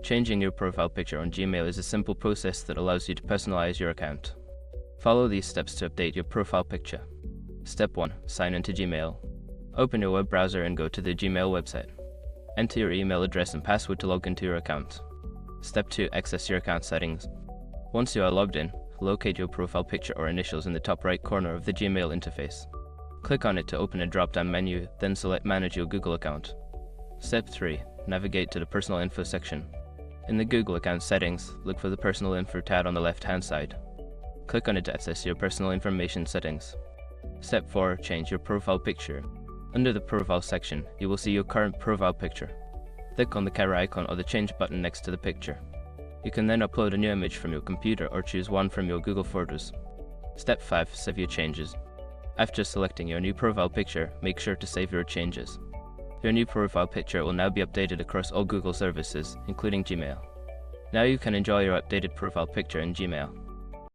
Changing your profile picture on Gmail is a simple process that allows you to personalize your account. Follow these steps to update your profile picture. Step 1. Sign into Gmail. Open your web browser and go to the Gmail website. Enter your email address and password to log into your account. Step 2. Access your account settings. Once you are logged in, locate your profile picture or initials in the top right corner of the Gmail interface. Click on it to open a drop-down menu, then select Manage your Google account. Step 3. Navigate to the Personal Info section. In the Google account settings, look for the Personal Info tab on the left-hand side. Click on it to access your personal information settings. Step 4. Change your profile picture. Under the Profile section, you will see your current profile picture. Click on the camera icon or the Change button next to the picture. You can then upload a new image from your computer or choose one from your Google Photos. Step 5. Save your changes. After selecting your new profile picture, make sure to save your changes. Your new profile picture will now be updated across all Google services, including Gmail. Now you can enjoy your updated profile picture in Gmail.